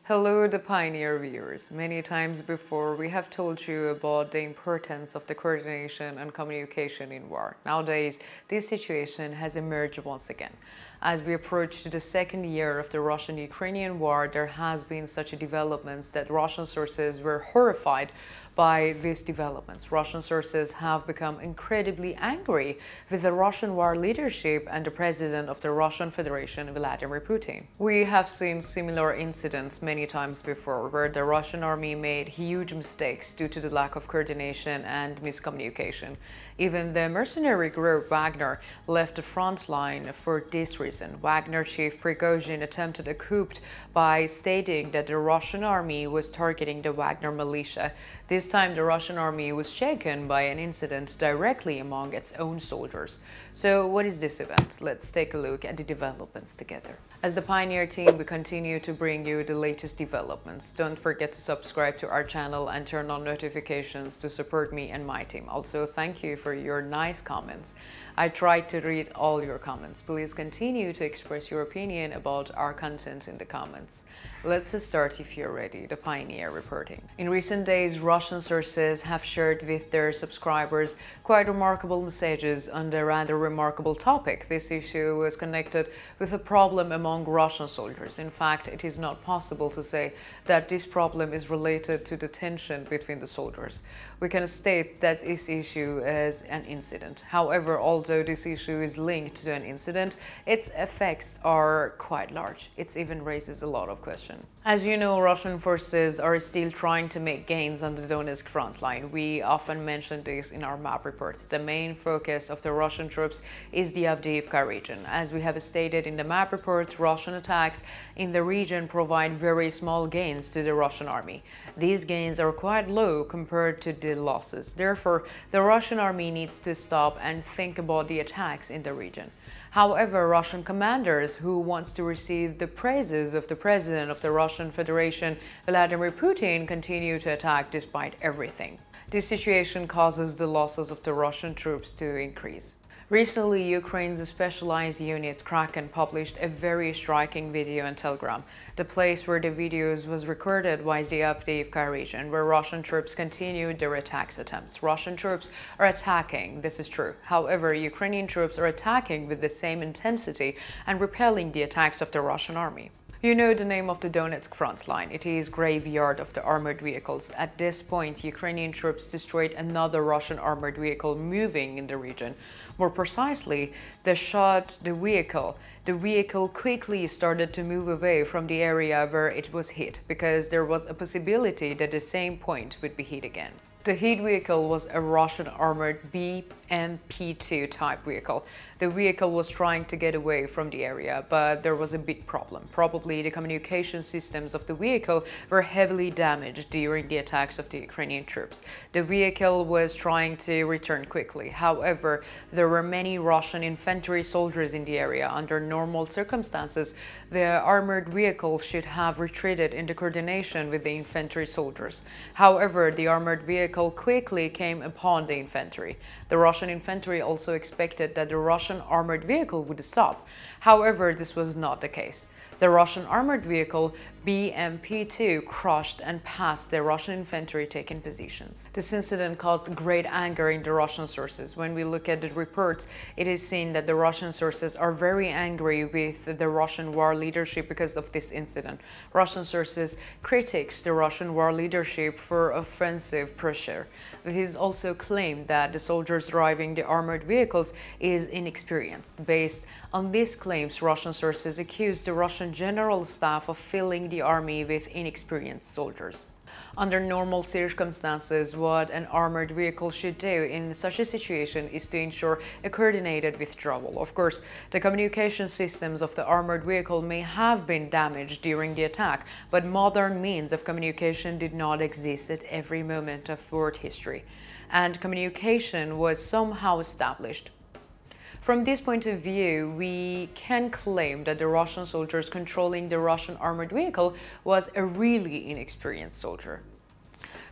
Hello, the Pioneer viewers. Many times before, we have told you about the importance of the coordination and communication in war. Nowadays, this situation has emerged once again. As we approach the second year of the Russian-Ukrainian war, there has been such developments that Russian sources were horrified by these developments. Russian sources have become incredibly angry with the Russian war leadership and the president of the Russian Federation, Vladimir Putin. We have seen similar incidents many times before, where the Russian army made huge mistakes due to the lack of coordination and miscommunication. Even the mercenary group Wagner left the front line for this reason. Wagner chief Prigozhin attempted a coup by stating that the Russian army was targeting the Wagner militia. This time, the Russian army was shaken by an incident directly among its own soldiers. So what is this event? Let's take a look at the developments together. As the Pioneer team, we continue to bring you the latest developments. Don't forget to subscribe to our channel and turn on notifications to support me and my team. Also, thank you for your nice comments. I tried to read all your comments. Please continue to express your opinion about our content in the comments. Let's start if you're ready. The Pioneer reporting. In recent days, Russian sources have shared with their subscribers quite remarkable messages on a rather remarkable topic. This issue was connected with a problem among Russian soldiers. In fact, it is not possible to say that this problem is related to the tension between the soldiers. We can state that this issue is an incident. However, although this issue is linked to an incident, its effects are quite large. It even raises a lot of questions. As you know, Russian forces are still trying to make gains on the Donetsk front line. We often mention this in our map reports. The main focus of the Russian troops is the Avdiivka region. As we have stated in the map report, Russian attacks in the region provide very small gains to the Russian army. These gains are quite low compared to the losses. Therefore, the Russian army needs to stop and think about the attacks in the region. However, Russian commanders who wants to receive the praises of the president of the Russian Federation, Vladimir Putin, continue to attack despite everything. This situation causes the losses of the Russian troops to increase. Recently, Ukraine's specialized unit Kraken published a very striking video on Telegram. The place where the videos was recorded was the Avdiivka region, where Russian troops continued their attacks attempts. Russian troops are attacking, this is true. However, Ukrainian troops are attacking with the same intensity and repelling the attacks of the Russian army. You know the name of the Donetsk front line. It is Graveyard of the Armored Vehicles. At this point, Ukrainian troops destroyed another Russian armored vehicle moving in the region. More precisely, they shot the vehicle. The vehicle quickly started to move away from the area where it was hit, because there was a possibility that the same point would be hit again. The hit vehicle was a Russian armored BMP-2 type vehicle. The vehicle was trying to get away from the area, but there was a big problem. Probably the communication systems of the vehicle were heavily damaged during the attacks of the Ukrainian troops. The vehicle was trying to return quickly. However, there were many Russian infantry soldiers in the area. Under normal circumstances, the armored vehicle should have retreated into coordination with the infantry soldiers. However, the armored vehicle quickly came upon the infantry. The Russian infantry also expected that the Russian armored vehicle would stop. However, this was not the case. The Russian armored vehicle BMP-2 crushed and passed the Russian infantry taking positions. This incident caused great anger in the Russian sources. When we look at the reports, it is seen that the Russian sources are very angry with the Russian war leadership because of this incident. Russian sources critiques the Russian war leadership for offensive pressure. It is also claimed that the soldiers driving the armored vehicles is inexperienced. Based on these claims, Russian sources accused the Russian general staff of filling the army with inexperienced soldiers. Under normal circumstances, what an armored vehicle should do in such a situation is to ensure a coordinated withdrawal. Of course, the communication systems of the armored vehicle may have been damaged during the attack, but modern means of communication did not exist at every moment of world history, and communication was somehow established. From this point of view, we can claim that the Russian soldiers controlling the Russian armored vehicle was a really inexperienced soldier.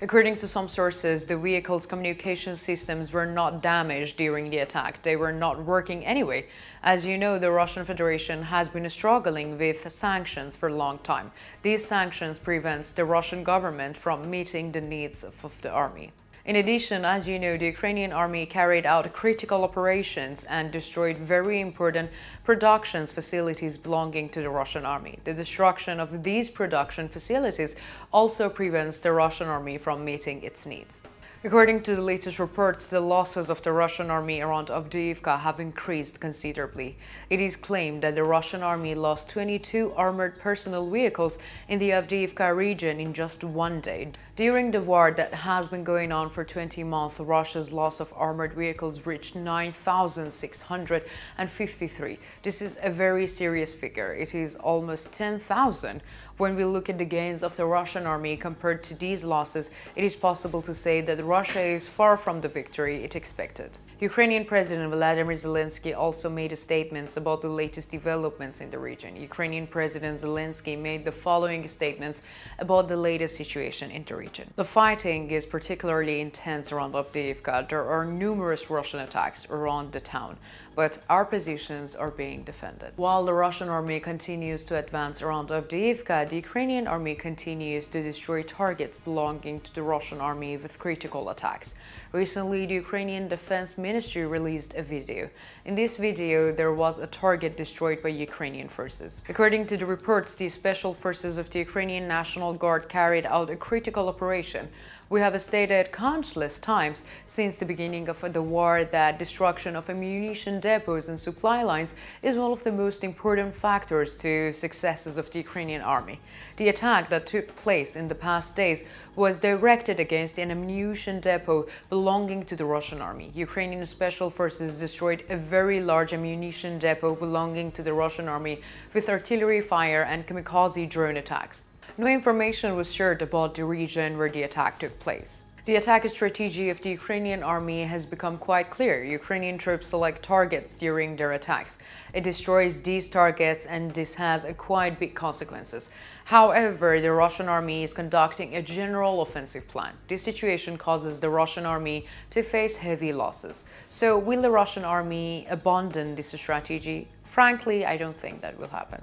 According to some sources, the vehicle's communication systems were not damaged during the attack. They were not working anyway. As you know, the Russian Federation has been struggling with sanctions for a long time. These sanctions prevent the Russian government from meeting the needs of the army. In addition, as you know, the Ukrainian army carried out critical operations and destroyed very important production facilities belonging to the Russian army. The destruction of these production facilities also prevents the Russian army from meeting its needs. According to the latest reports, the losses of the Russian army around Avdiivka have increased considerably. It is claimed that the Russian army lost 22 armored personnel vehicles in the Avdiivka region in just one day. During the war that has been going on for 20 months, Russia's loss of armored vehicles reached 9,653. This is a very serious figure. It is almost 10,000. When we look at the gains of the Russian army compared to these losses, it is possible to say that Russia is far from the victory it expected. Ukrainian President Vladimir Zelensky also made statements about the latest developments in the region. Ukrainian President Zelensky made the following statements about the latest situation in the region. The fighting is particularly intense around Avdiivka. There are numerous Russian attacks around the town, but our positions are being defended. While the Russian army continues to advance around Avdiivka, the Ukrainian army continues to destroy targets belonging to the Russian army with critical attacks. Recently, the Ukrainian Defense Ministry released a video. In this video, there was a target destroyed by Ukrainian forces. According to the reports, the special forces of the Ukrainian National Guard carried out a critical operation. We have stated countless times since the beginning of the war that destruction of ammunition depots and supply lines is one of the most important factors to successes of the Ukrainian army. The attack that took place in the past days was directed against an ammunition depot belonging to the Russian army. Ukrainian special forces destroyed a very large ammunition depot belonging to the Russian army with artillery fire and kamikaze drone attacks. No information was shared about the region where the attack took place. The attack strategy of the Ukrainian army has become quite clear. Ukrainian troops select targets during their attacks. It destroys these targets, and this has quite big consequences. However, the Russian army is conducting a general offensive plan. This situation causes the Russian army to face heavy losses. So will the Russian army abandon this strategy? Frankly, I don't think that will happen.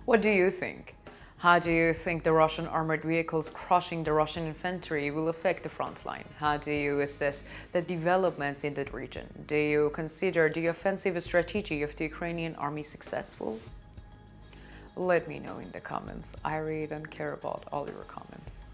What do you think? How do you think the Russian armored vehicles crushing the Russian infantry will affect the front line? How do you assess the developments in that region? Do you consider the offensive strategy of the Ukrainian army successful? Let me know in the comments. I read and care about all your comments.